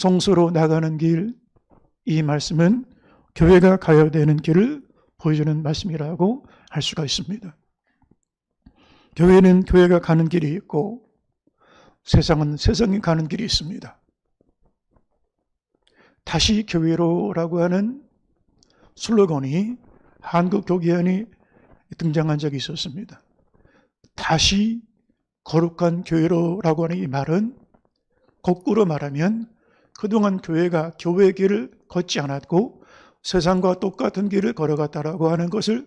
성소로 나가는 길, 이 말씀은 교회가 가야 되는 길을 보여주는 말씀이라고 할 수가 있습니다. 교회는 교회가 가는 길이 있고 세상은 세상이 가는 길이 있습니다. 다시 교회로라고 하는 슬로건이 한국교계연이 등장한 적이 있었습니다. 다시 거룩한 교회로라고 하는 이 말은 거꾸로 말하면 그동안 교회가 교회의 길을 걷지 않았고 세상과 똑같은 길을 걸어갔다라고 하는 것을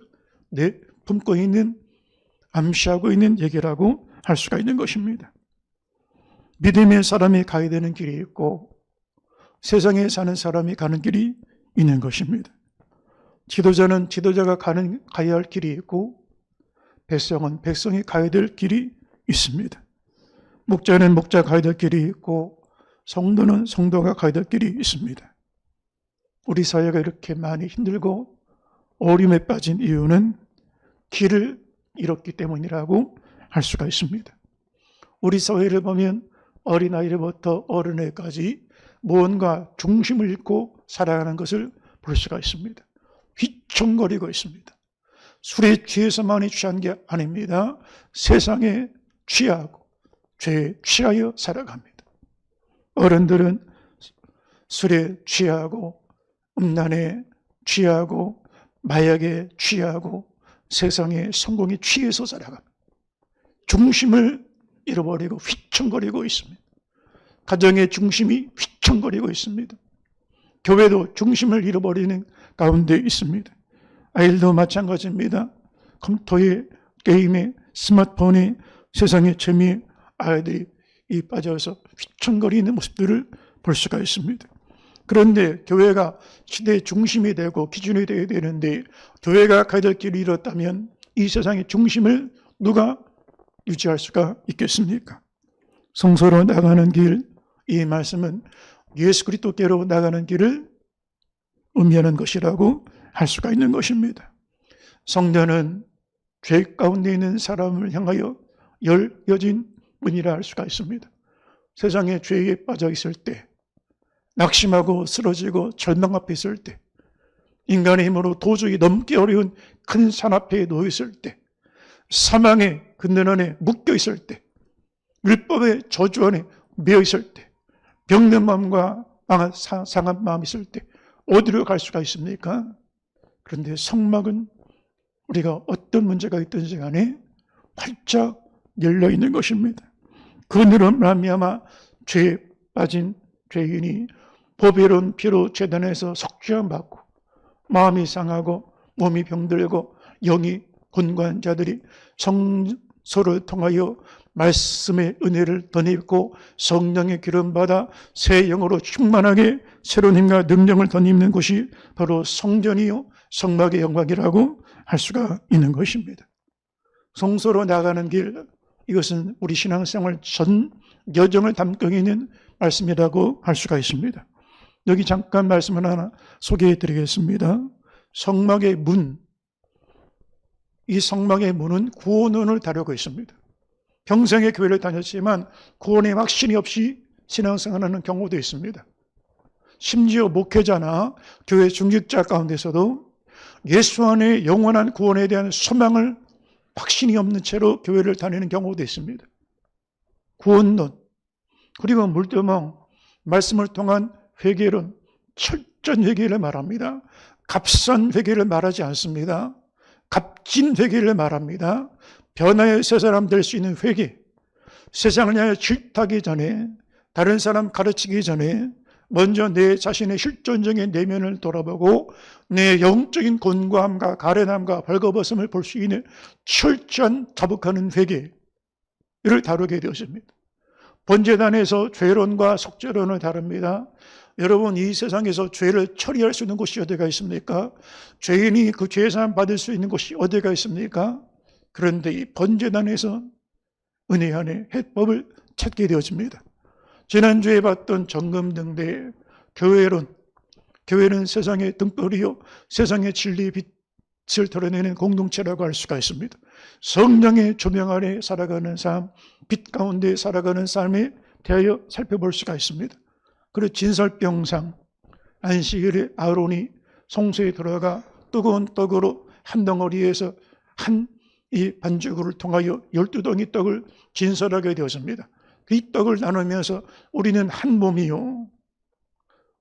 품고 있는, 암시하고 있는 얘기라고 할 수가 있는 것입니다. 믿음의 사람이 가야 되는 길이 있고 세상에 사는 사람이 가는 길이 있는 것입니다. 지도자는 지도자가 가야 할 길이 있고 백성은 백성이 가야 될 길이 있습니다. 목자는 목자가 가야 될 길이 있고 성도는 성도가 가야 될 길이 있습니다. 우리 사회가 이렇게 많이 힘들고 어려움에 빠진 이유는 길을 잃었기 때문이라고 할 수가 있습니다. 우리 사회를 보면 어린아이로부터 어른에까지 무언가 중심을 잃고 살아가는 것을 볼 수가 있습니다. 휘청거리고 있습니다. 술에 취해서만이 취한 게 아닙니다. 세상에 취하고 죄에 취하여 살아갑니다. 어른들은 술에 취하고 음란에 취하고 마약에 취하고 세상의 성공에 취해서 살아갑니다. 중심을 잃어버리고 휘청거리고 있습니다. 가정의 중심이 휘청거리고 있습니다. 교회도 중심을 잃어버리는 가운데 있습니다. 아이들도 마찬가지입니다. 컴퓨터에, 게임에, 스마트폰에, 세상의 재미에 아이들이 빠져서 휘청거리는 모습들을 볼 수가 있습니다. 그런데 교회가 시대의 중심이 되고 기준이 되어야 되는데 교회가 가야 될 길을 잃었다면 이 세상의 중심을 누가 유지할 수가 있겠습니까? 성소로 나가는 길, 이 말씀은 예수 그리스도께로 나가는 길을 의미하는 것이라고 할 수가 있는 것입니다. 성전은 죄 가운데 있는 사람을 향하여 열려진 문이라 할 수가 있습니다. 세상에 죄에 빠져 있을 때, 낙심하고 쓰러지고 절망 앞에 있을 때, 인간의 힘으로 도저히 넘기 어려운 큰 산 앞에 놓여 있을 때, 사망의 근원 안에 묶여 있을 때, 율법의 저주 안에 매여 있을 때, 병든 마음과 상한 마음이 있을 때 어디로 갈 수가 있습니까? 그런데 성막은 우리가 어떤 문제가 있든지 간에 활짝 열려 있는 것입니다. 그늘로 말미암아 죄에 빠진 죄인이 보배로운 피로 제단에서 속죄함 받고 마음이 상하고 몸이 병들고 영이 곤고한 자들이 성소를 통하여 말씀의 은혜를 덧입고 성령의 기름받아 새 영으로 충만하게 새로운 힘과 능력을 덧입는 곳이 바로 성전이요 성막의 영광이라고 할 수가 있는 것입니다. 성소로 나가는 길, 이것은 우리 신앙생활 전 여정을 담고 있는 말씀이라고 할 수가 있습니다. 여기 잠깐 말씀을 하나 소개해 드리겠습니다. 성막의 문, 이 성막의 문은 구원론을 다루고 있습니다. 평생의 교회를 다녔지만 구원의 확신이 없이 신앙생활하는 경우도 있습니다. 심지어 목회자나 교회 중직자 가운데서도 예수 안에 영원한 구원에 대한 소망을 확신이 없는 채로 교회를 다니는 경우도 있습니다. 구원론, 그리고 물두멍, 말씀을 통한 회개론, 철저한 회개를 말합니다. 값싼 회개를 말하지 않습니다. 값진 회개를 말합니다. 변화의 새 사람 될 수 있는 회개, 세상을 향해 질타하기 전에, 다른 사람 가르치기 전에 먼저 내 자신의 실존적인 내면을 돌아보고 내 영적인 곤고함과 가련함과 벌거벗음을 볼 수 있는 철저한 자복하는 회개를 다루게 되었습니다. 번제단에서 죄론과 속죄론을 다룹니다. 여러분, 이 세상에서 죄를 처리할 수 있는 곳이 어디가 있습니까? 죄인이 그 죄사함 받을 수 있는 곳이 어디가 있습니까? 그런데 이 번제단에서 은혜 안에 해법을 찾게 되어집니다. 지난주에 봤던 정금등대 교회론, 교회는 세상의 등불이요 세상의 진리의 빛을 드러내는 공동체라고 할 수가 있습니다. 성령의 조명 아래 살아가는 삶, 빛 가운데 살아가는 삶에 대하여 살펴볼 수가 있습니다. 그리고 진설병상 안식일에 아론이 성소에 들어가 뜨거운 떡으로 한 덩어리에서 한 이 반죽을 통하여 12덩이 떡을 진설하게 되었습니다. 이 떡을 나누면서 우리는 한 몸이요,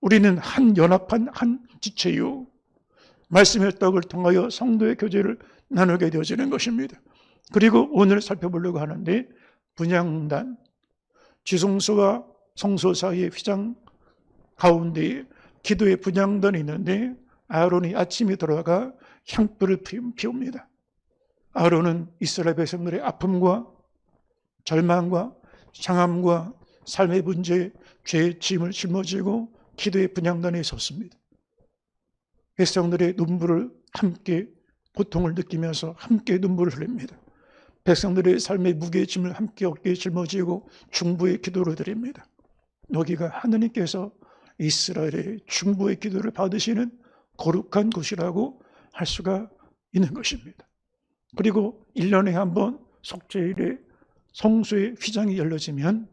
우리는 한 연합한 한 지체요, 말씀의 떡을 통하여 성도의 교제를 나누게 되어지는 것입니다. 그리고 오늘 살펴보려고 하는데, 분향단, 지성소와 성소 사이의 휘장 가운데에 기도의 분향단이 있는데, 아론이 아침에 들어가 향불을 피웁니다. 아론은 이스라엘 백성들의 아픔과 절망과 장암과 삶의 문제에 죄의 짐을 짊어지고 기도의 분향단에 섰습니다. 백성들의 눈물을 함께, 고통을 느끼면서 함께 눈물을 흘립니다. 백성들의 삶의 무게의 짐을 함께 어깨에 짊어지고 중보의 기도를 드립니다. 여기가 하느님께서 이스라엘의 중보의 기도를 받으시는 거룩한 곳이라고 할 수가 있는 것입니다. 그리고 1년에 한 번 속죄일에 성소의 휘장이 열려지면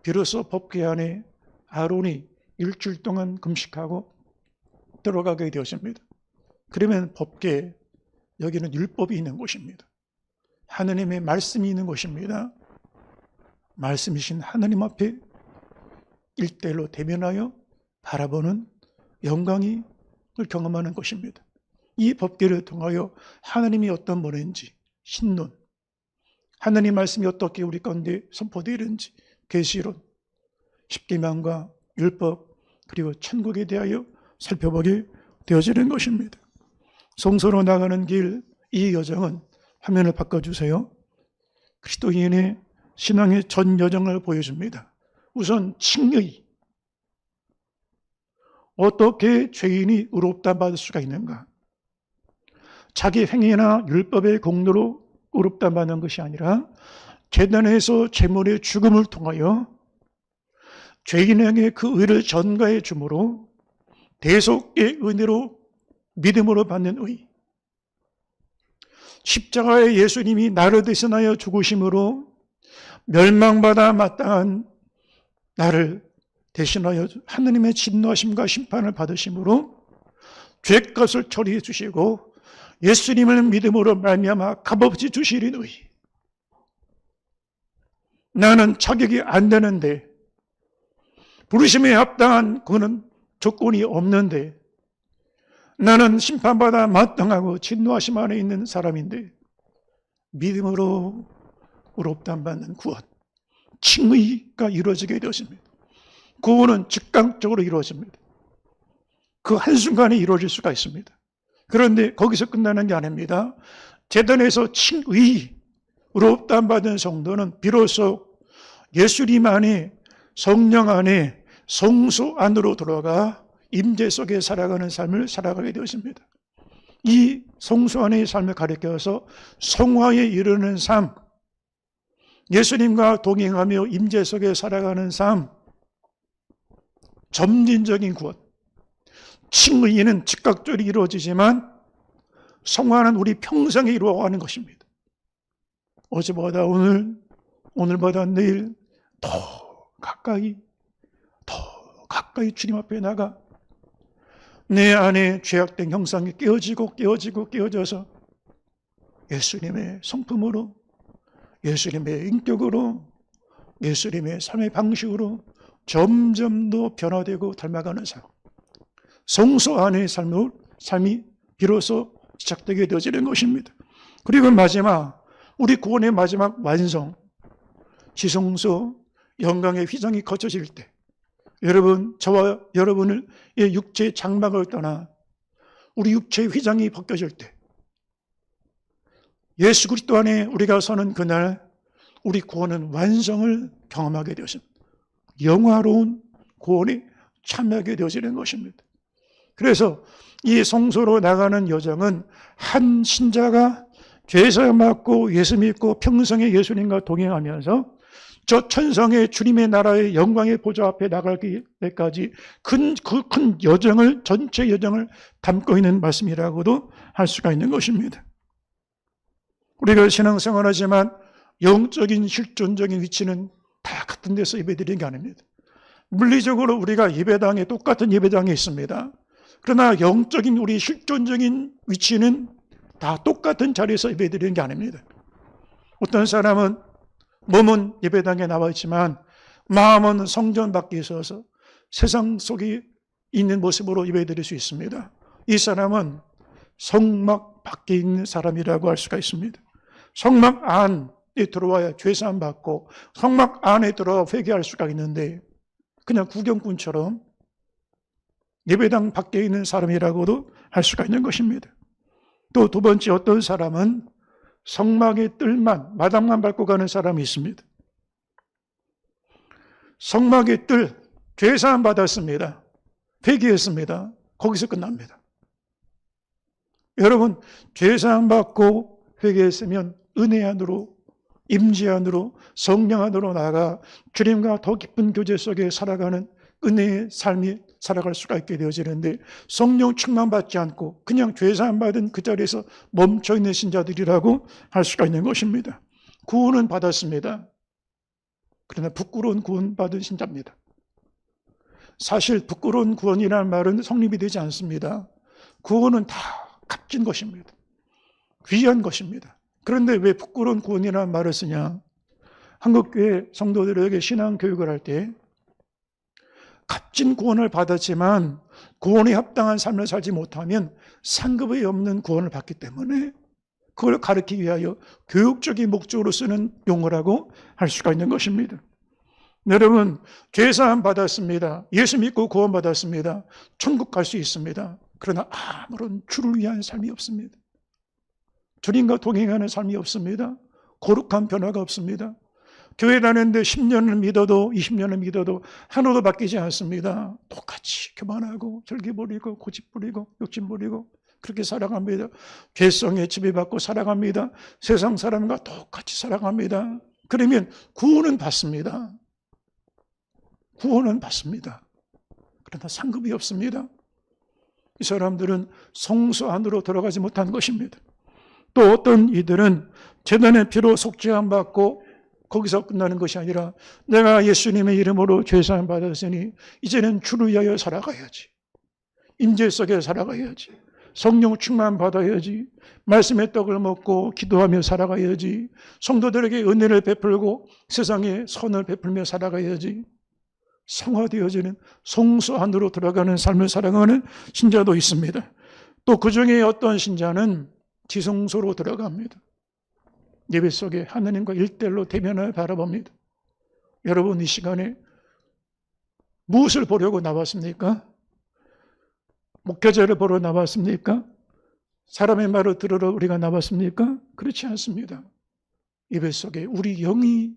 비로소 법궤 안에 아론이 일주일 동안 금식하고 들어가게 되었습니다. 그러면 법궤, 여기는 율법이 있는 곳입니다. 하느님의 말씀이 있는 곳입니다. 말씀이신 하느님 앞에 1대1로 대면하여 바라보는 영광을 경험하는 것입니다. 이 법궤를 통하여 하나님이 어떤 분인지, 신론, 하나님 말씀이 어떻게 우리 가운데 선포되는지, 계시론, 십계명과 율법, 그리고 천국에 대하여 살펴보게 되어지는 것입니다. 성소로 나가는 길, 이 여정은, 화면을 바꿔주세요. 그리스도인의 신앙의 전 여정을 보여줍니다. 우선 칭의, 어떻게 죄인이 의롭다 받을 수가 있는가? 자기 행위나 율법의 공로로 의롭다 받는 것이 아니라 제단에서 제물의 죽음을 통하여 죄인에게 그 의를 전가해 주므로 대속의 은혜로 믿음으로 받는 의, 십자가에 예수님이 나를 대신하여 죽으심으로 멸망받아 마땅한 나를 대신하여 하느님의 진노하심과 심판을 받으심으로 죄값을 처리해 주시고 예수님을 믿음으로 말미암아 값없이 주시린 의. 나는 자격이 안 되는데, 부르심에 합당한 그는 조건이 없는데, 나는 심판받아 마땅하고 진노하심 안에 있는 사람인데 믿음으로 의롭다 받는 구원, 칭의가 이루어지게 되었습니다. 구원은 즉각적으로 이루어집니다. 그 한순간에 이루어질 수가 있습니다. 그런데 거기서 끝나는 게 아닙니다. 제단에서 칭의, 의롭다 받은 성도는 비로소 예수님 안에, 성령 안에, 성소 안으로 들어가 임재 속에 살아가는 삶을 살아가게 되었습니다. 이 성소 안의 삶을 가리켜서 성화에 이르는 삶, 예수님과 동행하며 임재 속에 살아가는 삶, 점진적인 구원, 칭의는 즉각적으로 이루어지지만 성화는 우리 평생에 이루어가는 것입니다. 어제보다 오늘, 오늘보다 내일 더 가까이 주님 앞에 나가 내 안에 죄악된 형상이 깨어져서 예수님의 성품으로, 예수님의 인격으로, 예수님의 삶의 방식으로 점점 더 변화되고 닮아가는 삶, 성소 안의 삶이 비로소 시작되게 되어지는 것입니다. 그리고 마지막, 우리 구원의 마지막 완성, 지성소 영광의 휘장이 거쳐질 때, 여러분, 저와 여러분의 육체의 장막을 떠나 우리 육체의 휘장이 벗겨질 때, 예수 그리스도 안에 우리가 서는 그날 우리 구원은 완성을 경험하게 되었습니다. 영화로운 구원에 참여하게 되어지는 것입니다. 그래서 이 성소로 나가는 여정은 한 신자가 죄사함 받고 예수 믿고 평생에 예수님과 동행하면서 저 천성의 주님의 나라의 영광의 보좌 앞에 나갈 때까지 그 큰 여정을, 전체 여정을 담고 있는 말씀이라고도 할 수가 있는 것입니다. 우리가 신앙생활하지만 영적인 실존적인 위치는 다 같은 데서 예배드리는 게 아닙니다. 물리적으로 우리가 예배당에 똑같은 예배당에 있습니다. 그러나 영적인 우리 실존적인 위치는 다 똑같은 자리에서 예배드리는 게 아닙니다. 어떤 사람은 몸은 예배당에 나와 있지만 마음은 성전 밖에 있어서 세상 속에 있는 모습으로 예배드릴 수 있습니다. 이 사람은 성막 밖에 있는 사람이라고 할 수가 있습니다. 성막 안에 들어와야 죄사함 받고 성막 안에 들어와 회개할 수가 있는데 그냥 구경꾼처럼 예배당 밖에 있는 사람이라고도 할 수가 있는 것입니다. 또 두 번째, 어떤 사람은 성막의 뜰만, 마당만 밟고 가는 사람이 있습니다. 성막의 뜰, 죄사함 받았습니다. 회개했습니다. 거기서 끝납니다. 여러분, 죄사함 받고 회개했으면 은혜 안으로, 임재 안으로, 성령 안으로 나아가 주님과 더 깊은 교제 속에 살아가는 은혜의 삶이 살아갈 수가 있게 되어지는데, 성령 충만받지 않고 그냥 죄사함 받은 그 자리에서 멈춰있는 신자들이라고 할 수가 있는 것입니다. 구원은 받았습니다. 그러나 부끄러운 구원 받은 신자입니다. 사실 부끄러운 구원이라는 말은 성립이 되지 않습니다. 구원은 다 값진 것입니다. 귀한 것입니다. 그런데 왜 부끄러운 구원이라는 말을 쓰냐? 한국교회 성도들에게 신앙교육을 할 때 값진 구원을 받았지만 구원에 합당한 삶을 살지 못하면 상급이 없는 구원을 받기 때문에 그걸 가르치기 위하여 교육적인 목적으로 쓰는 용어라고 할 수가 있는 것입니다. 여러분, 죄사함 받았습니다. 예수 믿고 구원 받았습니다. 천국 갈 수 있습니다. 그러나 아무런 주를 위한 삶이 없습니다. 주님과 동행하는 삶이 없습니다. 거룩한 변화가 없습니다. 교회 다니는데 10년을 믿어도 20년을 믿어도 하나도 바뀌지 않습니다. 똑같이 교만하고 절개 부리고 고집 부리고 욕심 부리고 그렇게 살아갑니다. 죄성에 지배받고 살아갑니다. 세상 사람과 똑같이 살아갑니다. 그러면 구원은 받습니다. 구원은 받습니다. 그러나 상급이 없습니다. 이 사람들은 성소 안으로 들어가지 못한 것입니다. 또 어떤 이들은 제단의 피로 속죄함 받고 거기서 끝나는 것이 아니라 내가 예수님의 이름으로 죄사함 받았으니 이제는 주를 위하여 살아가야지. 임재 속에 살아가야지. 성령 충만 받아야지. 말씀의 떡을 먹고 기도하며 살아가야지. 성도들에게 은혜를 베풀고 세상에 선을 베풀며 살아가야지. 성화되어지는 성소 안으로 들어가는 삶을 살아가는 신자도 있습니다. 또 그중에 어떤 신자는 지성소로 들어갑니다. 예배 속에 하나님과 일대일로 대면을 바라봅니다. 여러분, 이 시간에 무엇을 보려고 나왔습니까? 목회자를 보러 나왔습니까? 사람의 말을 들으러 우리가 나왔습니까? 그렇지 않습니다. 예배 속에 우리 영이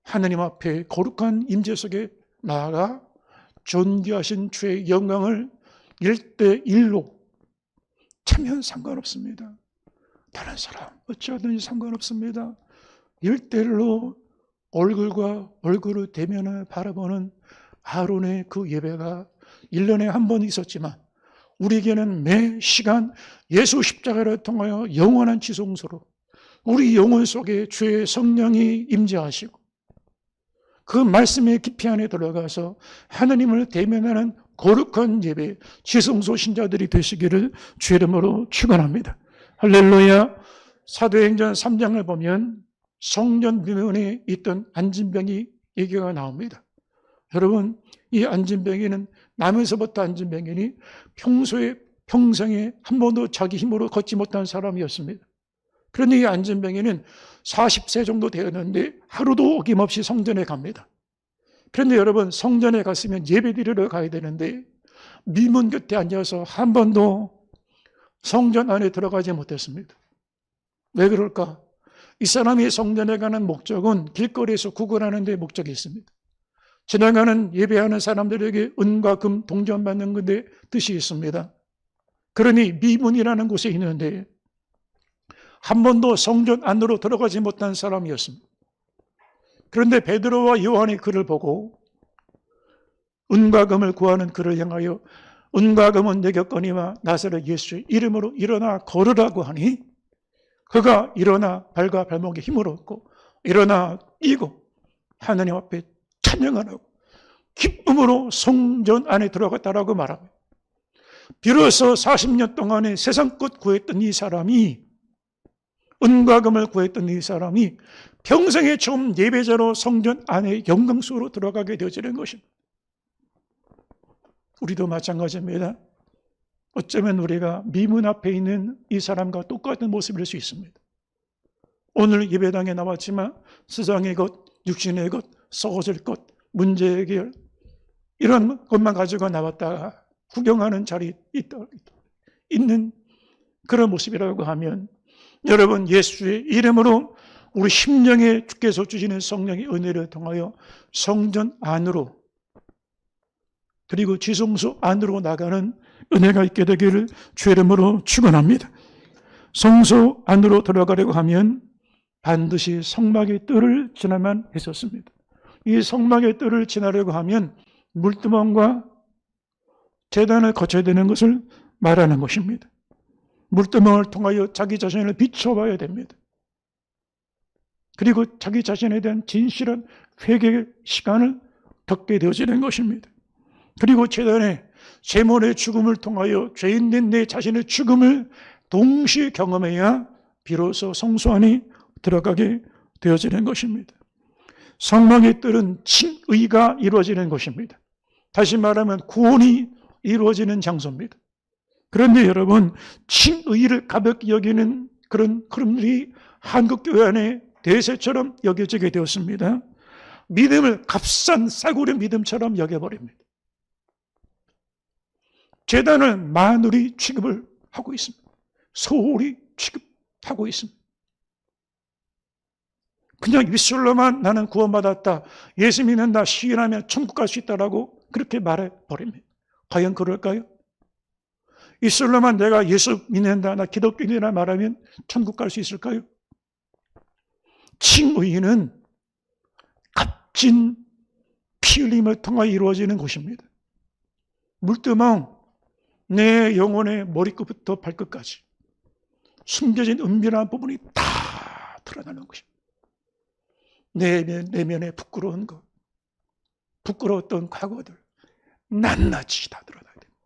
하나님 앞에 거룩한 임재 속에 나아가 존귀하신 주의 영광을 1대1로 차면 상관없습니다. 다른 사람 어찌하든지 상관없습니다. 1대1로 얼굴과 얼굴을 대면을 바라보는 아론의 그 예배가 1년에 한 번 있었지만 우리에게는 매 시간 예수 십자가를 통하여 영원한 지성소로 우리 영혼 속에 주의 성령이 임재하시고 그 말씀의 깊이 안에 들어가서 하나님을 대면하는 거룩한 예배, 지성소 신자들이 되시기를 주의 이름으로 축원합니다. 할렐루야. 사도행전 3장을 보면 성전 비문에 있던 안진병이 얘기가 나옵니다. 여러분, 이 안진병이는 나면서부터 안진병이니 평생에 한 번도 자기 힘으로 걷지 못한 사람이었습니다. 그런데 이 안진병이는 40세 정도 되었는데 하루도 어김없이 성전에 갑니다. 그런데 여러분, 성전에 갔으면 예배드리러 가야 되는데 미문 곁에 앉아서 한 번도 성전 안에 들어가지 못했습니다. 왜 그럴까? 이 사람이 성전에 가는 목적은 길거리에서 구걸하는 데 목적이 있습니다. 지나가는 예배하는 사람들에게 은과 금 동전받는 것에 뜻이 있습니다. 그러니 미문이라는 곳에 있는데 한 번도 성전 안으로 들어가지 못한 사람이었습니다. 그런데 베드로와 요한이 그를 보고 은과 금을 구하는 그를 향하여 은과 금은 내게 거니와 나사렛 예수의 이름으로 일어나 걸으라고 하니 그가 일어나 발과 발목에 힘을 얻고 일어나 뛰고 하나님 앞에 찬양을 하고 기쁨으로 성전 안에 들어갔다라고 말합니다. 비로소 40년 동안에 세상 것 구했던 이 사람이, 은과 금을 구했던 이 사람이 평생에 처음 예배자로 성전 안에 영광 속으로 들어가게 되어지는 것입니다. 우리도 마찬가지입니다. 어쩌면 우리가 미문 앞에 있는 이 사람과 똑같은 모습일 수 있습니다. 오늘 예배당에 나왔지만 세상의 것, 육신의 것, 썩어질 것, 문제 해결 이런 것만 가지고 나왔다가 구경하는 자리에 있는 그런 모습이라고 하면, 여러분, 예수의 이름으로 우리 심령에 주께서 주시는 성령의 은혜를 통하여 성전 안으로, 그리고 지성소 안으로 나가는 은혜가 있게 되기를 주의 이름으로 축원합니다. 성소 안으로 들어가려고 하면 반드시 성막의 뜰을 지나만 했었습니다. 이 성막의 뜰을 지나려고 하면 물두멍과 제단을 거쳐야 되는 것을 말하는 것입니다. 물두멍을 통하여 자기 자신을 비춰봐야 됩니다. 그리고 자기 자신에 대한 진실한 회개의 시간을 겪게 되어지는 것입니다. 그리고 제단에 제물의 죽음을 통하여 죄인된 내 자신의 죽음을 동시에 경험해야 비로소 성소 안에 들어가게 되어지는 것입니다. 성막의 뜰은 칭의가 이루어지는 것입니다. 다시 말하면 구원이 이루어지는 장소입니다. 그런데 여러분, 칭의를 가볍게 여기는 그런 흐름들이 한국교회 안에 대세처럼 여겨지게 되었습니다. 믿음을 값싼 싸구려 믿음처럼 여겨버립니다. 제단을 마누리 취급을 하고 있습니다. 소홀히 취급하고 있습니다. 그냥 입술로만 나는 구원받았다, 예수 믿는다, 시인하면 천국 갈 수 있다라고 그렇게 말해버립니다. 과연 그럴까요? 입술로만 내가 예수 믿는다, 나 기독교인이라 말하면 천국 갈 수 있을까요? 칭의는 값진 피 흘림을 통해 이루어지는 것입니다. 물두멍, 내 영혼의 머리끝부터 발끝까지 숨겨진 은밀한 부분이 다 드러나는 것입니다. 내면의 부끄러운 것, 부끄러웠던 과거들 낱낱이 다 드러나야 됩니다.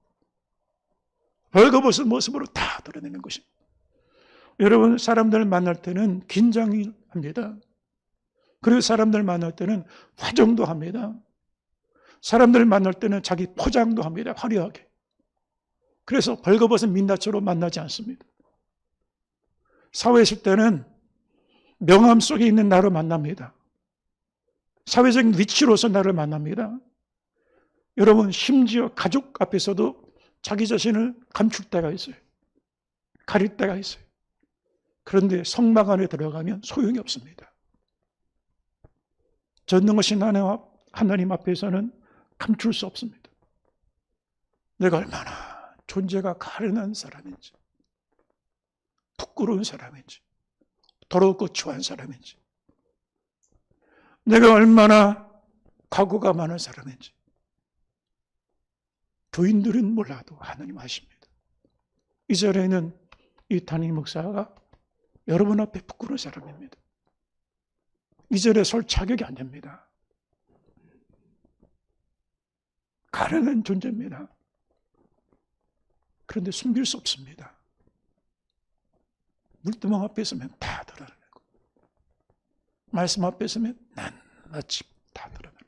벌거벗은 모습으로 다 드러내는 것입니다. 여러분, 사람들 만날 때는 긴장이 합니다. 그리고 사람들 만날 때는 화정도 합니다. 사람들 만날 때는 자기 포장도 합니다. 화려하게. 그래서 벌거벗은 민낯으로 만나지 않습니다. 사회에 있을 때는 명함 속에 있는 나를 만납니다. 사회적인 위치로서 나를 만납니다. 여러분, 심지어 가족 앞에서도 자기 자신을 감출 때가 있어요. 가릴 때가 있어요. 그런데 성막 안에 들어가면 소용이 없습니다. 전능하신 하나님 앞에서는 감출 수 없습니다. 내가 얼마나 존재가 가련한 사람인지, 부끄러운 사람인지, 더럽고 추한 사람인지, 내가 얼마나 과거가 많은 사람인지 교인들은 몰라도 하나님 아십니다. 이 자리에는 이 담임 목사가 여러분 앞에 부끄러운 사람입니다. 이 자리에 설 자격이 안 됩니다. 가련한 존재입니다. 그런데 숨길 수 없습니다. 물두멍 앞에 서면 다 드러나고, 말씀 앞에 서면 낱낱이 다 드러나고,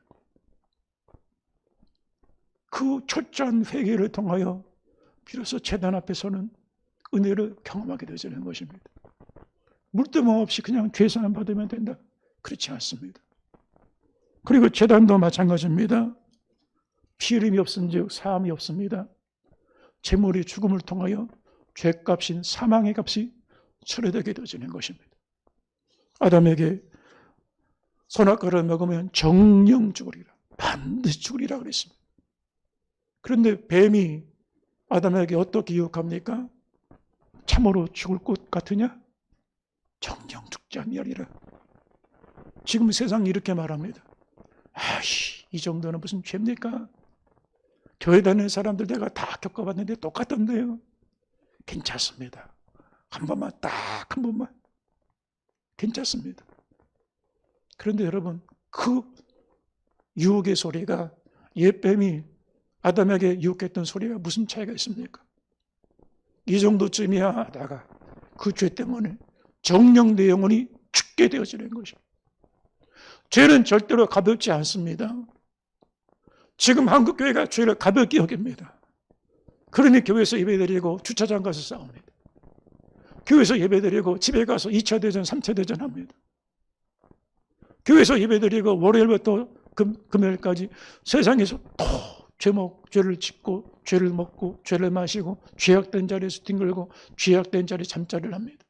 그 철저한 회개를 통하여 비로소 제단 앞에서는 은혜를 경험하게 되는 것입니다. 물두멍 없이 그냥 죄사함 받으면 된다, 그렇지 않습니다. 그리고 제단도 마찬가지입니다. 피 흘림이 없은즉 사함이 없습니다. 제물의 죽음을 통하여 죄값인 사망의 값이 철회되게 되어지는 것입니다. 아담에게 선악과를 먹으면 정령 죽으리라, 반드시 죽으리라 그랬습니다. 그런데 뱀이 아담에게 어떻게 유혹합니까? 참으로 죽을 것 같으냐? 정령 죽지 아니하리라. 지금 세상이 이렇게 말합니다. 아이씨, 이 정도는 무슨 죄입니까? 교회 다니는 사람들 내가 다 겪어봤는데 똑같던데요. 괜찮습니다. 한 번만, 딱 한 번만. 괜찮습니다. 그런데 여러분, 그 유혹의 소리가 옛뱀이 아담에게 유혹했던 소리가 무슨 차이가 있습니까? 이 정도쯤이야 하다가 그 죄 때문에 정령 내 영혼이 죽게 되어지는 것입니다. 죄는 절대로 가볍지 않습니다. 지금 한국교회가 죄를 가볍게 여깁니다. 그러니 교회에서 예배드리고 주차장 가서 싸웁니다. 교회에서 예배드리고 집에 가서 2차 대전, 3차 대전 합니다. 교회에서 예배드리고 월요일부터 금요일까지 세상에서 죄를 짓고 죄를 먹고 죄를 마시고 죄악된 자리에서 뒹굴고 죄악된 자리에 잠자리를 합니다.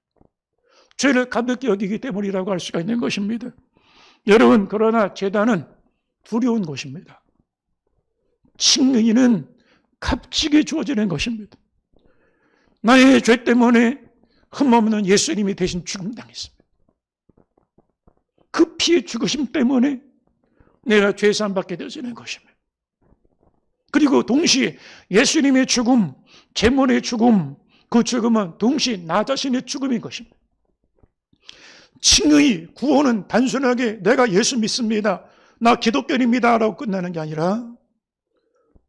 죄를 가볍게 여기기 때문이라고 할 수가 있는 것입니다. 여러분, 그러나 제단은 두려운 것입니다. 칭의는 값지게 주어지는 것입니다. 나의 죄 때문에 흠없는 예수님이 대신 죽음당했습니다. 그 피의 죽으심 때문에 내가 죄사함 받게 되어지는 것입니다. 그리고 동시에 예수님의 죽음, 제물의 죽음, 그 죽음은 동시에 나 자신의 죽음인 것입니다. 칭의, 구원은 단순하게 내가 예수 믿습니다, 나 기독교인입니다 라고 끝나는 게 아니라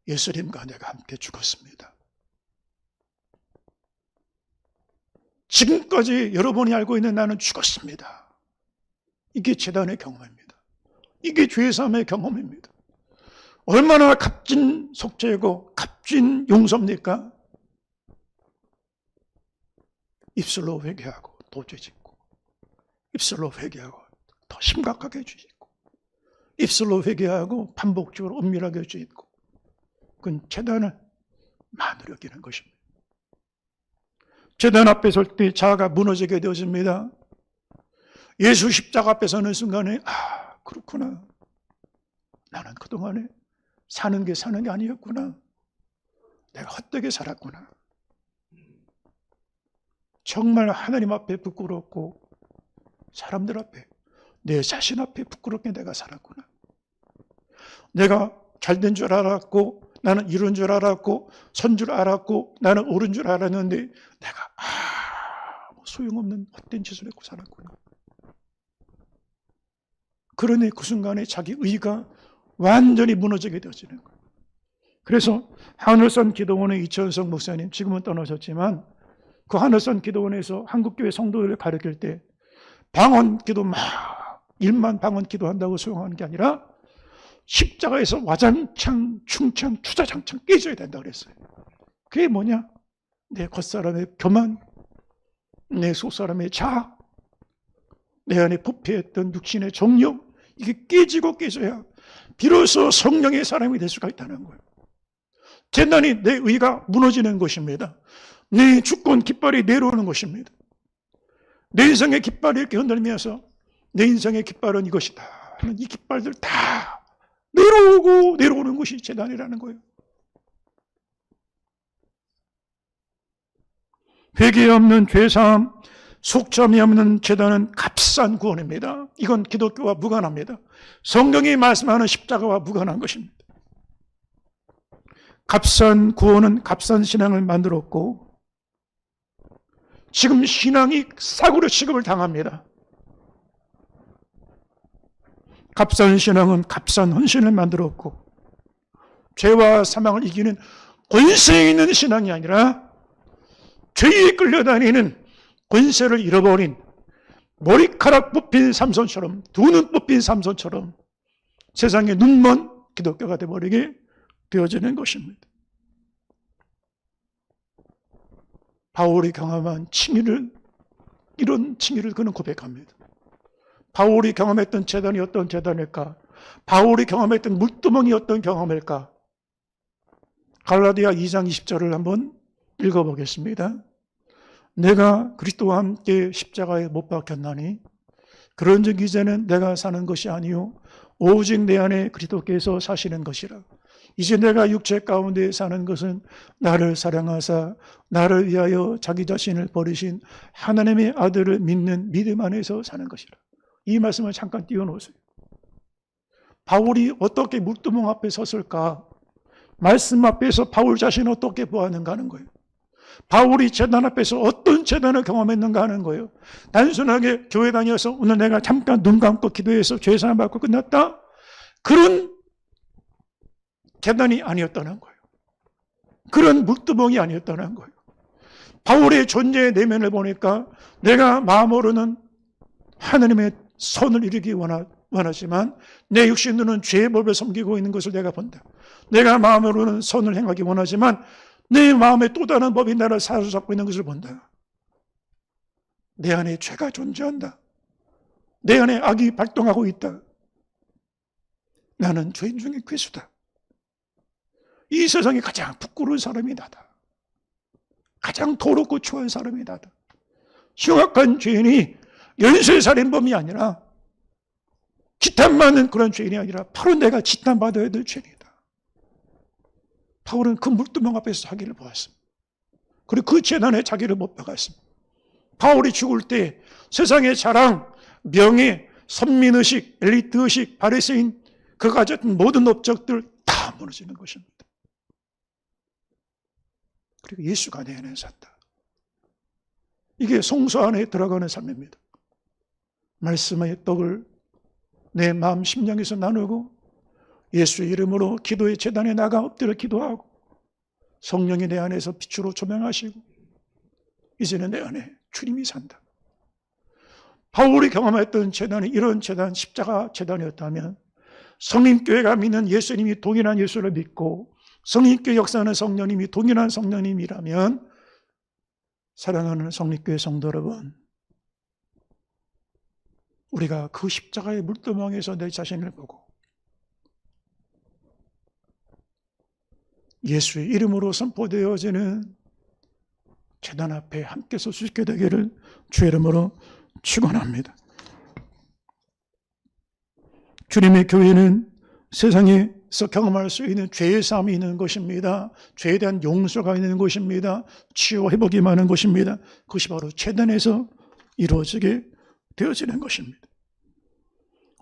예수님과 내가 함께 죽었습니다. 지금까지 여러분이 알고 있는 나는 죽었습니다. 이게 제단의 경험입니다. 이게 죄사함의 경험입니다. 얼마나 값진 속죄고 값진 용서입니까? 입술로 회개하고 또 죄짓고, 입술로 회개하고 더 심각하게 죄짓고, 입술로 회개하고 반복적으로 은밀하게 죄짓고, 그건 제단을 많이 여기는 것입니다. 제단 앞에 설 때 자아가 무너지게 되어집니다. 예수 십자가 앞에 서는 순간에 그렇구나, 나는 그동안에 사는 게 아니었구나, 내가 헛되게 살았구나, 정말 하나님 앞에 부끄럽고 사람들 앞에, 내 자신 앞에 부끄럽게 내가 살았구나, 내가 잘된 줄 알았고, 나는 이룬 줄 알았고, 선 줄 알았고, 나는 옳은 줄 알았는데 내가 소용없는 헛된 짓을 했고 살았구나. 그러니 그 순간에 자기 의가 완전히 무너지게 되어지는 거예요. 그래서 하늘선 기도원의 이천석 목사님, 지금은 떠나셨지만 그 하늘선 기도원에서 한국교회 성도들을 가르칠 때 방언 기도 일만 방언 기도한다고 소용하는 게 아니라 십자가에서 와장창 충창 투자장창 깨져야 된다고 그랬어요. 그게 뭐냐? 내 겉사람의 교만, 내 속사람의 자아, 내 안에 부패했던 육신의 정욕, 이게 깨지고 깨져야 비로소 성령의 사람이 될 수가 있다는 거예요. 제단이 내 의가 무너지는 것입니다. 내 주권 깃발이 내려오는 것입니다. 내 인생의 깃발이 이렇게 흔들면서 내 인생의 깃발은 이것이다 하는 이 깃발들 다 내려오는 것이 제단이라는 거예요. 회개 없는 죄사함, 속점이 없는 제단은 값싼 구원입니다. 이건 기독교와 무관합니다. 성경이 말씀하는 십자가와 무관한 것입니다. 값싼 구원은 값싼 신앙을 만들었고, 지금 신앙이 싸구려 취급을 당합니다. 값싼 신앙은 값싼 헌신을 만들었고, 죄와 사망을 이기는 권세 있는 신앙이 아니라 죄에 끌려다니는 권세를 잃어버린 머리카락 뽑힌 삼손처럼, 두 눈 뽑힌 삼손처럼 세상에 눈먼 기독교가 되어버리게 되어지는 것입니다. 바울이 경험한 칭의를, 이런 칭의를 그는 고백합니다. 바울이 경험했던 제단이 어떤 제단일까? 바울이 경험했던 물두멍이 어떤 경험일까? 갈라디아 2장 20절을 한번 읽어보겠습니다. 내가 그리스도와 함께 십자가에 못 박혔나니 그런즉 이제는 내가 사는 것이 아니요 오직 내 안에 그리스도께서 사시는 것이라. 이제 내가 육체 가운데 사는 것은 나를 사랑하사 나를 위하여 자기 자신을 버리신 하나님의 아들을 믿는 믿음 안에서 사는 것이라. 이 말씀을 잠깐 띄워놓으세요. 바울이 어떻게 물두멍 앞에 섰을까? 말씀 앞에서 바울 자신을 어떻게 보았는가 하는 거예요. 바울이 제단 앞에서 어떤 제단을 경험했는가 하는 거예요. 단순하게 교회 다녀서 오늘 내가 잠깐 눈 감고 기도해서 죄사함 받고 끝났다? 그런 제단이 아니었다는 거예요. 그런 물두멍이 아니었다는 거예요. 바울의 존재의 내면을 보니까 내가 마음으로는 하나님의 선을 이루기 원하지만 내 육신으로는 죄의 법을 섬기고 있는 것을 내가 본다. 내가 마음으로는 선을 행하기 원하지만 내 마음에 또 다른 법이 나를 사로잡고 있는 것을 본다. 내 안에 죄가 존재한다. 내 안에 악이 발동하고 있다. 나는 죄인 중에 괴수다. 이 세상에 가장 부끄러운 사람이 나다. 가장 더럽고 추한 사람이 나다. 흉악한 죄인이 연쇄살인범이 아니라 지탄받는 그런 죄인이 아니라 바로 내가 지탄받아야 될 죄인이다. 바울은 그 물두멍 앞에서 자기를 보았습니다. 그리고 그 재단에 자기를 못 박았습니다. 바울이 죽을 때 세상의 자랑, 명예, 선민의식, 엘리트의식, 바리새인 그가 가졌던 모든 업적들 다 무너지는 것입니다. 그리고 예수가 내 안에 산다. 이게 성소 안에 들어가는 삶입니다. 말씀의 떡을 내 마음 심령에서 나누고 예수의 이름으로 기도의 제단에 나가 엎드려 기도하고 성령이 내 안에서 빛으로 조명하시고 이제는 내 안에 주님이 산다. 바울이 경험했던 제단이 이런 제단, 십자가 제단이었다면 성인교회가 믿는 예수님이 동일한 예수를 믿고 성인교회 역사하는 성령님이 동일한 성령님이라면 사랑하는 성립교회 성도 여러분, 우리가 그 십자가의 물두멍에서 내 자신을 보고 예수의 이름으로 선포되어지는 제단 앞에 함께 설 수 있게 되기를 주의 이름으로 축원합니다. 주님의 교회는 세상에서 경험할 수 있는 죄의 삶이 있는 것입니다. 죄에 대한 용서가 있는 것입니다. 치유와 회복이 많은 것입니다. 그것이 바로 제단에서 이루어지게 되어지는 것입니다.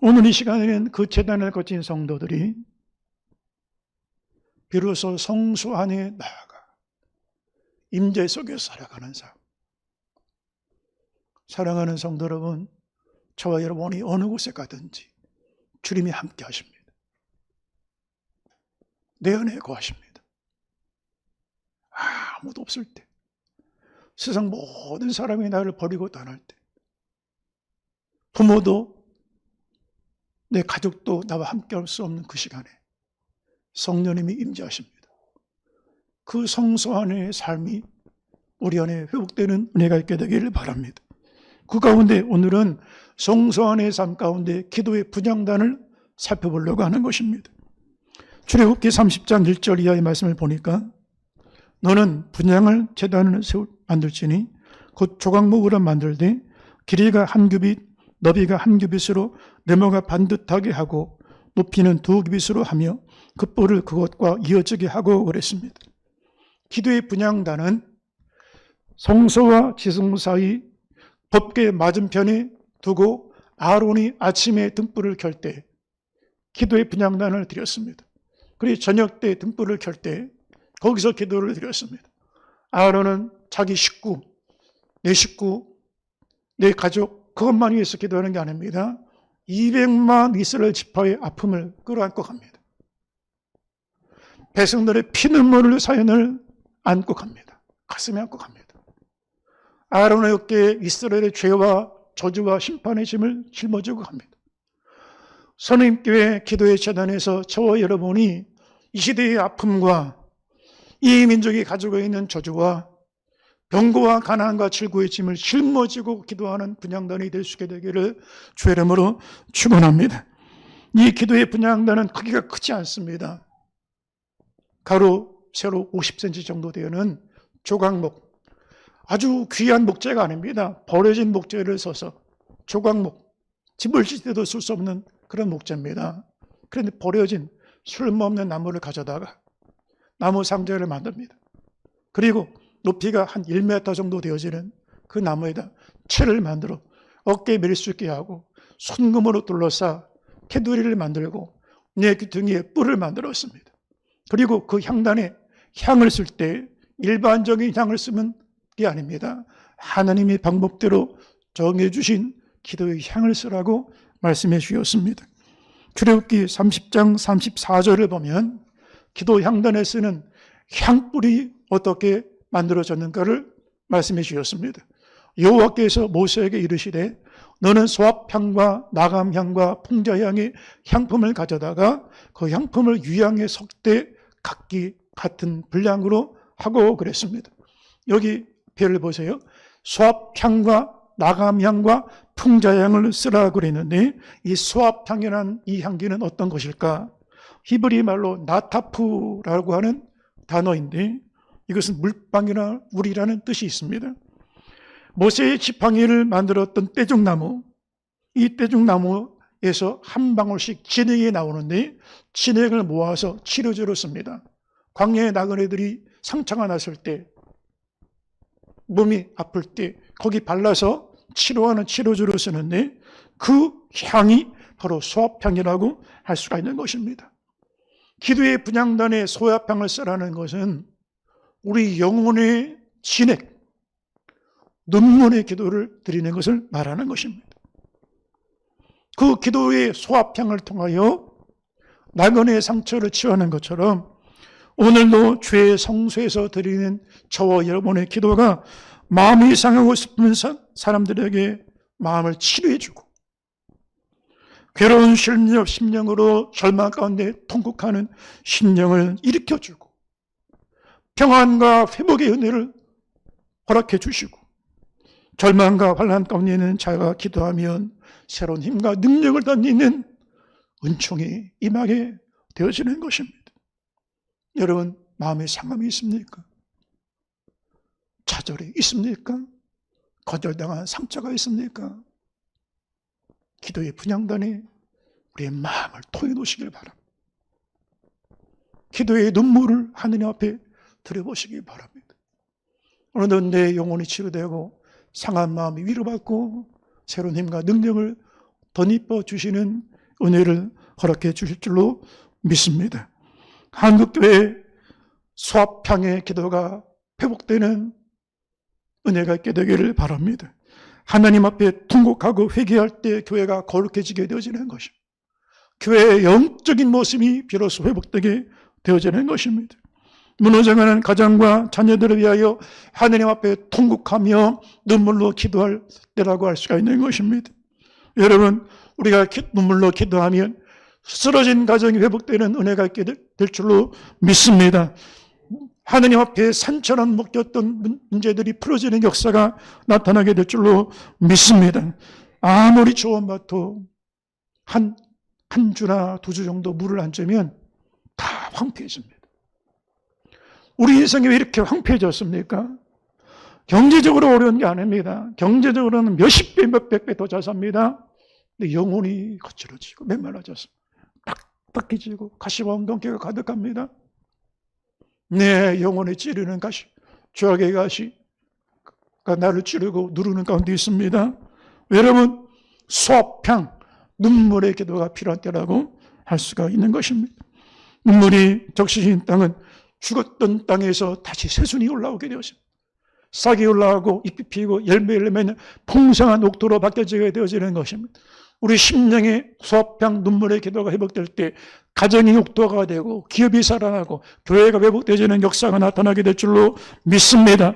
오늘 이 시간에는 그 제단을 거친 성도들이 비로소 성소 안에 나아가 임재 속에서 살아가는 삶. 사랑하는 성도 여러분, 저와 여러분이 어느 곳에 가든지 주님이 함께 하십니다. 내 안에 거하십니다. 아무도 없을 때, 세상 모든 사람이 나를 버리고 떠날 때, 부모도 내 가족도 나와 함께 할 수 없는 그 시간에 성령님이 임재하십니다. 그 성소 안의 삶이 우리 안에 회복되는 은혜가 있게 되기를 바랍니다. 그 가운데 오늘은 성소 안의 삶 가운데 기도의 분향단을 살펴보려고 하는 것입니다. 출애굽기 30장 1절 이하의 말씀을 보니까 너는 분향을 제단을 만들지니 곧 조각목으로 만들되 길이가 한 규빗 너비가 한 규빗으로 네모가 반듯하게 하고 높이는 2규빗으로 하며 그 뿔을 그것과 이어지게 하고 그랬습니다. 기도의 분향단은 성소와 지성 사이 법궤 맞은편에 두고 아론이 아침에 등불을 켤 때 기도의 분향단을 드렸습니다. 그리고 저녁 때 등불을 켤 때 거기서 기도를 드렸습니다. 아론은 자기 식구, 내 식구, 내 가족 그것만 위해서 기도하는 게 아닙니다. 200만 이스라엘 지파의 아픔을 끌어안고 갑니다. 백성들의 피눈물 사연을 안고 갑니다. 가슴에 안고 갑니다. 아론의 어깨에 이스라엘의 죄와 저주와 심판의 짐을 짊어지고 갑니다. 선임교회 기도의 재단에서 저와 여러분이 이 시대의 아픔과 이 민족이 가지고 있는 저주와 병고와 가난과 질고의 짐을 짊어지고 기도하는 분향단이 될 수 있게 되기를 주의 이름으로 축원합니다. 이 기도의 분향단은 크기가 크지 않습니다. 가로 세로 50cm 정도 되는 조각목, 아주 귀한 목재가 아닙니다. 버려진 목재를 써서 조각목, 집을 질 때도 쓸 수 없는 그런 목재입니다. 그런데 버려진 쓸모없는 나무를 가져다가 나무 상자를 만듭니다. 그리고 높이가 한 1m 정도 되어지는 그 나무에다 채를 만들어 어깨에 매일 수 있게 하고 손금으로 둘러싸 테두리를 만들고 내 귀퉁이에 뿔을 만들었습니다. 그리고 그 향단에 향을 쓸 때 일반적인 향을 쓰면 게 아닙니다. 하나님의 방법대로 정해주신 기도의 향을 쓰라고 말씀해 주셨습니다. 출애굽기 30장 34절을 보면 기도 향단에 쓰는 향불이 어떻게 만들어졌는가를 말씀해 주셨습니다. 여호와께서 모세에게 이르시되 너는 소합향과 나감향과 풍자향의 향품을 가져다가 그 향품을 유향에 섞되 각기 같은 분량으로 하고 그랬습니다. 여기 표를 보세요. 소합향과 나감향과 풍자향을 쓰라 그랬는데 이 소합향이라는 이 향기는 어떤 것일까? 히브리 말로 나타프라고 하는 단어인데 이것은 물방이나 울이라는 뜻이 있습니다. 모세의 지팡이를 만들었던 떼죽나무, 이 떼죽나무에서 한 방울씩 진액이 나오는데 진액을 모아서 치료제로 씁니다. 광야에 나그네들이 상처가 났을 때, 몸이 아플 때 거기 발라서 치료하는 치료제로 쓰는데 그 향이 바로 소합향이라고 할 수가 있는 것입니다. 기도의 분향단에 소합향을 쓰라는 것은 우리 영혼의 진액, 눈물의 기도를 드리는 것을 말하는 것입니다. 그 기도의 소합향을 통하여 나그네의 상처를 치유하는 것처럼 오늘도 주의 성소에서 드리는 저와 여러분의 기도가 마음이 상하고 싶은 사람들에게 마음을 치료해주고 괴로운 심령으로 절망 가운데 통곡하는 심령을 일으켜주고 평안과 회복의 은혜를 허락해 주시고 절망과 환난 가운데 있는 자가 기도하면 새로운 힘과 능력을 덧입는 은총이 임하게 되어지는 것입니다. 여러분 마음에 상함이 있습니까? 좌절이 있습니까? 거절당한 상처가 있습니까? 기도의 분향단에 우리의 마음을 토해 놓으시길 바랍니다. 기도의 눈물을 하느님 앞에 드려보시기 바랍니다. 오늘도 내 영혼이 치유되고 상한 마음이 위로받고 새로운 힘과 능력을 덧입어 주시는 은혜를 허락해 주실 줄로 믿습니다. 한국교회 소합향의 기도가 회복되는 은혜가 있게 되기를 바랍니다. 하나님 앞에 통곡하고 회개할 때 교회가 거룩해지게 되어지는 것입니다. 교회의 영적인 모습이 비로소 회복되게 되어지는 것입니다. 무너져가는 가정과 자녀들을 위하여 하나님 앞에 통곡하며 눈물로 기도할 때라고 할 수가 있는 것입니다. 여러분 우리가 눈물로 기도하면 쓰러진 가정이 회복되는 은혜가 있게 될 줄로 믿습니다. 하느님 앞에 산처럼 묶였던 문제들이 풀어지는 역사가 나타나게 될 줄로 믿습니다. 아무리 좋은 밭도 한 주나 2주 정도 물을 안 쬐면 다 황폐해집니다. 우리 인생이 왜 이렇게 황폐해졌습니까? 경제적으로 어려운 게 아닙니다. 경제적으로는 몇십 배, 몇백 배 더 잘 삽니다. 근데 영혼이 거칠어지고 메말라져서 딱딱해지고 가시와 엉겅퀴가 가득합니다. 내 영혼에 찌르는 가시, 죄악의 가시가 나를 찌르고 누르는 가운데 있습니다. 여러분 소합향, 눈물의 기도가 필요한 때라고 할 수가 있는 것입니다. 눈물이 적시신 땅은 죽었던 땅에서 다시 새순이 올라오게 되었습니다. 싹이 올라오고 잎이 피고 열매를 맺는 풍성한 옥토로 바뀌어지게 되어지는 것입니다. 우리 심령의 소합향 눈물의 기도가 회복될 때 가정이 옥토가 되고 기업이 살아나고 교회가 회복되어지는 역사가 나타나게 될 줄로 믿습니다.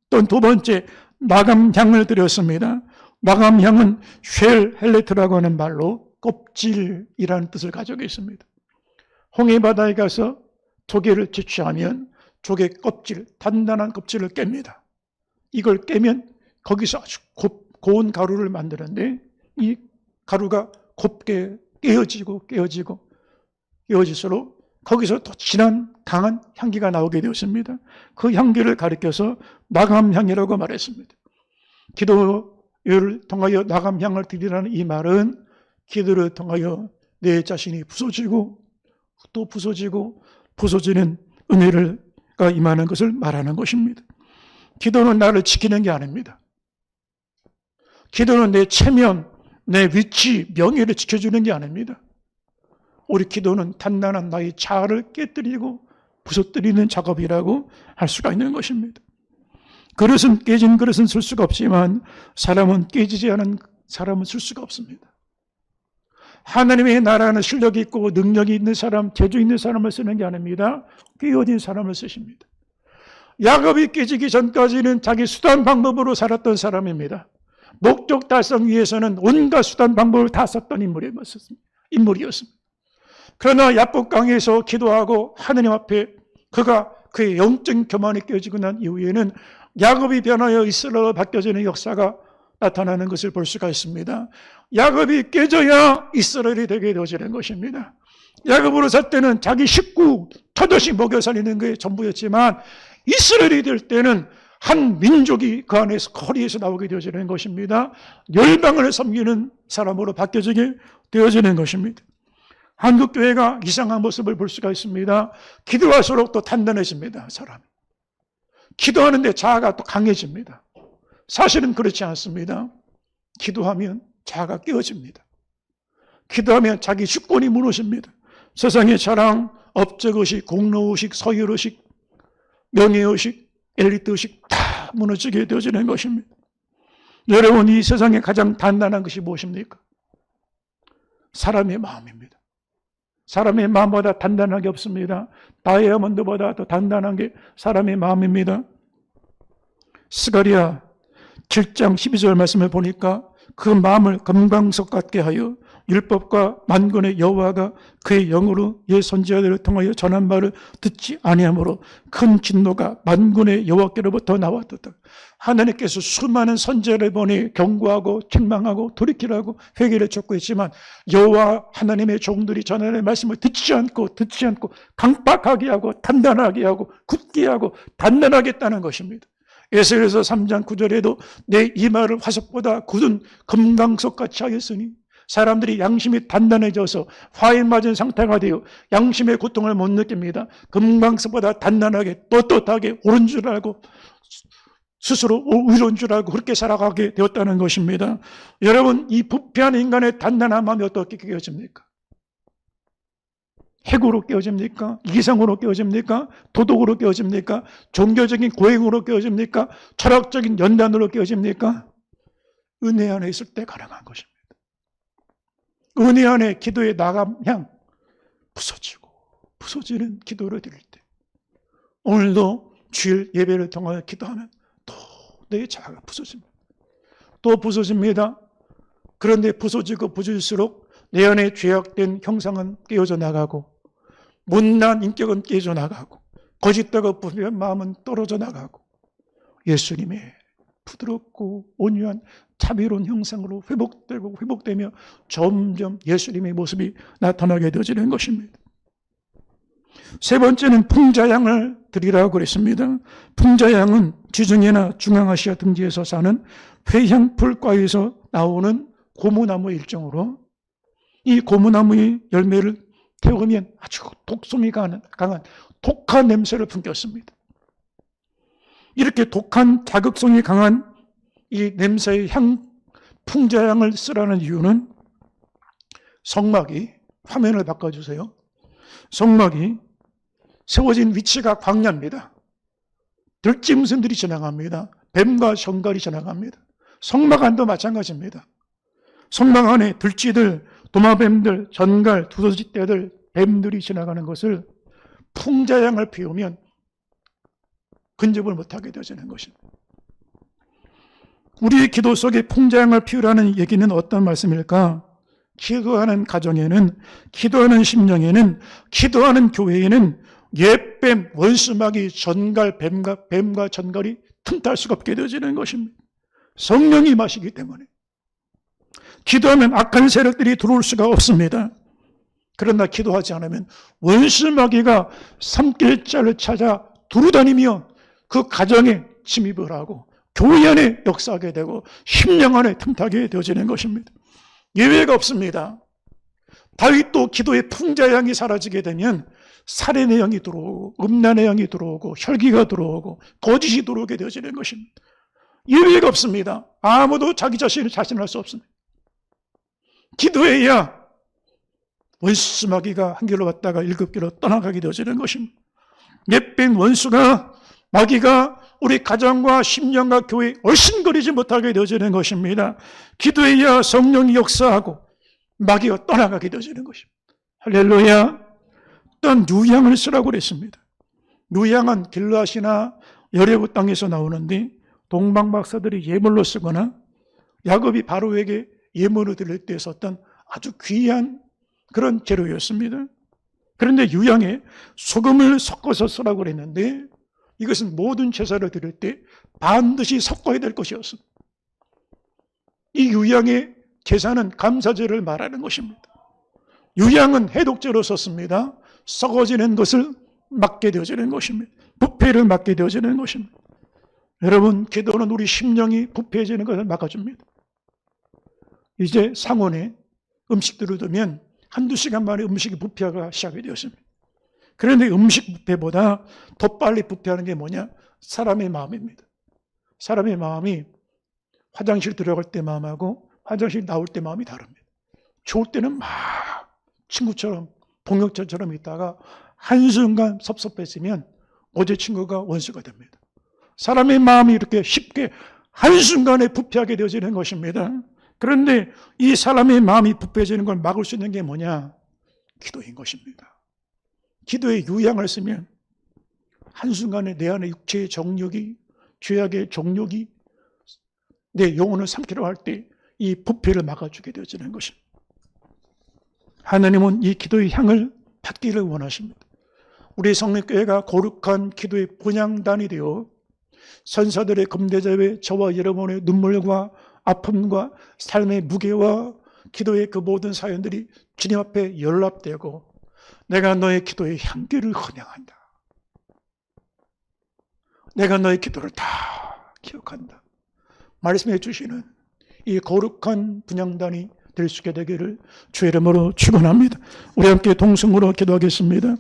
또 두 번째 나감향을 드렸습니다. 나감향은 쉘헬레트라고 하는 말로 껍질이라는 뜻을 가지고 있습니다. 홍해바다에 가서 조개를 채취하면 조개 껍질, 단단한 껍질을 깹니다. 이걸 깨면 거기서 아주 고운 가루를 만드는데 이 가루가 곱게 깨어질수록 거기서 더 진한 강한 향기가 나오게 되었습니다. 그 향기를 가리켜서 나감향이라고 말했습니다. 기도를 통하여 나감향을 드리라는 이 말은 기도를 통하여 내 자신이 부서지고 또 부서지는 은혜가 임하는 것을 말하는 것입니다. 기도는 나를 지키는 게 아닙니다. 기도는 내 체면, 내 위치, 명예를 지켜주는 게 아닙니다. 우리 기도는 단단한 나의 자아를 깨뜨리고 부서뜨리는 작업이라고 할 수가 있는 것입니다. 깨진 그릇은 쓸 수가 없지만 사람은 깨지지 않은 사람은 쓸 수가 없습니다. 하나님의 나라는 실력이 있고 능력이 있는 사람, 재주 있는 사람을 쓰는 게 아닙니다. 깨어진 사람을 쓰십니다. 야곱이 깨지기 전까지는 자기 수단 방법으로 살았던 사람입니다. 목적 달성 위해서는 온갖 수단 방법을 다 썼던 인물이었습니다. 그러나 야복강에서 기도하고 하나님 앞에 그가 그의 영적 교만이 깨지고 난 이후에는 야곱이 변하여 이스라엘로 바뀌어지는 역사가 나타나는 것을 볼 수가 있습니다. 야곱이 깨져야 이스라엘이 되게 되어지는 것입니다. 야곱으로 살 때는 자기 식구 터듯이 먹여 살리는 게 전부였지만 이스라엘이 될 때는 한 민족이 그 안에서 거리에서 나오게 되어지는 것입니다. 열방을 섬기는 사람으로 바뀌어지게 되어지는 것입니다. 한국교회가 이상한 모습을 볼 수가 있습니다. 기도할수록 또 단단해집니다. 사람이. 기도하는데 자아가 또 강해집니다. 사실은 그렇지 않습니다. 기도하면 자아가 깨어집니다. 기도하면 자기 주권이 무너집니다. 세상의 자랑, 업적의식, 공로의식, 서열의식, 명예의식, 엘리트의식 다 무너지게 되어지는 것입니다. 여러분, 이 세상에 가장 단단한 것이 무엇입니까? 사람의 마음입니다. 사람의 마음보다 단단한 게 없습니다. 다이아몬드보다 더 단단한 게 사람의 마음입니다. 스가랴 7장 12절 말씀을 보니까 그 마음을 금강석 같게 하여 율법과 만군의 여호와가 그의 영으로 옛 선지자들을 통하여 전한 말을 듣지 아니하므로 큰 진노가 만군의 여호와께로부터 나왔도다. 하나님께서 수많은 선지자를 보내 경고하고 책망하고 돌이키라고 회개를 촉구했지만 여호와 하나님의 종들이 전하는 말씀을 듣지 않고 강박하게 하고 단단하게 하고 굳게 하고 단단하게 했다는 것입니다. 에스겔서 3장 9절에도 내 이마를 화석보다 굳은 금강석같이 하였으니 사람들이 양심이 단단해져서 화에 맞은 상태가 되어 양심의 고통을 못 느낍니다. 금강석보다 단단하게 떳떳하게 옳은 줄 알고 스스로 의로운 줄 알고 그렇게 살아가게 되었다는 것입니다. 여러분, 이 부패한 인간의 단단한 마음이 어떻게 깨어집니까? 핵으로 깨어집니까? 이기성으로 깨어집니까? 도덕으로 깨어집니까? 종교적인 고행으로 깨어집니까? 철학적인 연단으로 깨어집니까? 은혜 안에 있을 때 가능한 것입니다. 은혜 안에 기도에 나가면 부서지는 기도를 드릴 때 오늘도 주일 예배를 통하여 기도하면 또 내 자아가 부서집니다. 또 부서집니다. 그런데 부서지고 부서질수록 내 안에 죄악된 형상은 깨어져 나가고 못난 인격은 깨져 나가고 거짓되고 부패한 마음은 떨어져 나가고 예수님의 부드럽고 온유한 자비로운 형상으로 회복되며 점점 예수님의 모습이 나타나게 되어지는 것입니다. 세 번째는 풍자양을 드리라고 그랬습니다. 풍자양은 지중해나 중앙아시아 등지에서 사는 회향풀과에서 나오는 고무나무의 일종으로 이 고무나무의 열매를 태우면 아주 독성이 강한 독한 냄새를 풍겼습니다. 이렇게 독한 자극성이 강한 이 냄새의 풍자향을 쓰라는 이유는 성막이, 화면을 바꿔주세요. 성막이 세워진 위치가 광야입니다. 들짐승들이 지나갑니다. 뱀과 정갈이 지나갑니다. 성막 안도 마찬가지입니다. 성막 안에 들쥐들, 도마뱀들, 전갈, 두더지떼들, 뱀들이 지나가는 것을 풍자향을 피우면 근접을 못하게 되어지는 것입니다. 우리의 기도 속에 풍자향을 피우라는 얘기는 어떤 말씀일까? 기도하는 가정에는, 기도하는 심령에는, 기도하는 교회에는 옛뱀, 원수마귀, 전갈, 뱀과 전갈이 틈탈 수가 없게 되어지는 것입니다. 성령이 마시기 때문에. 기도하면 악한 세력들이 들어올 수가 없습니다. 그러나 기도하지 않으면 원수마귀가 삼킬자를 찾아 두루다니며 그 가정에 침입을 하고 교회 안에 역사하게 되고 심령 안에 틈타게 되어지는 것입니다. 예외가 없습니다. 다윗도 기도의 풍자향이 사라지게 되면 살인의 영이 들어오고 음란의 영이 들어오고 혈기가 들어오고 거짓이 들어오게 되어지는 것입니다. 예외가 없습니다. 아무도 자기 자신을 자신할 수 없습니다. 기도해야 원수마귀가 한 길로 왔다가 일곱 길로 떠나가게 되어지는 것입니다. 옛뱀 원수가 마귀가 우리 가정과 심령과 교회에 얼씬거리지 못하게 되어지는 것입니다. 기도해야 성령이 역사하고 마귀가 떠나가게 되어지는 것입니다. 할렐루야. 또한 누향을 쓰라고 그랬습니다. 누향은 길르앗이나 여레고 땅에서 나오는데 동방 박사들이 예물로 쓰거나 야곱이 바로에게 예물을 드릴 때 썼던 아주 귀한 그런 재료였습니다. 그런데 유향에 소금을 섞어서 쓰라고 그랬는데 이것은 모든 제사를 드릴 때 반드시 섞어야 될 것이었습니다. 이 유향의 제사는 감사제를 말하는 것입니다. 유향은 해독제로 썼습니다. 썩어지는 것을 막게 되어지는 것입니다. 부패를 막게 되어지는 것입니다. 여러분, 기도는 우리 심령이 부패해지는 것을 막아줍니다. 이제 상온에 음식들을 두면 한두 시간 만에 음식이 부패가 시작이 되었습니다. 그런데 음식 부패보다 더 빨리 부패하는 게 뭐냐? 사람의 마음입니다. 사람의 마음이 화장실 들어갈 때 마음하고 화장실 나올 때 마음이 다릅니다. 좋을 때는 막 친구처럼 동역자처럼 있다가 한순간 섭섭했으면 어제 친구가 원수가 됩니다. 사람의 마음이 이렇게 쉽게 한순간에 부패하게 되어지는 것입니다. 그런데 이 사람의 마음이 부패해지는 걸 막을 수 있는 게 뭐냐? 기도인 것입니다. 기도에 유향을 쓰면 한순간에 내 안에 육체의 정욕이, 죄악의 정욕이 내 영혼을 삼키려 할 때 이 부패를 막아주게 되어지는 것입니다. 하나님은 이 기도의 향을 받기를 원하십니다. 우리 성립교회가 거룩한 기도의 본향단이 되어 선사들의 금대접에 저와 여러분의 눈물과 아픔과 삶의 무게와 기도의 그 모든 사연들이 주님 앞에 연락되고 내가 너의 기도의 향기를 헌양한다. 내가 너의 기도를 다 기억한다. 말씀해 주시는 이 거룩한 분향단이 될 수 있게 되기를 주의 이름으로 축원합니다. 우리 함께 동성으로 기도하겠습니다.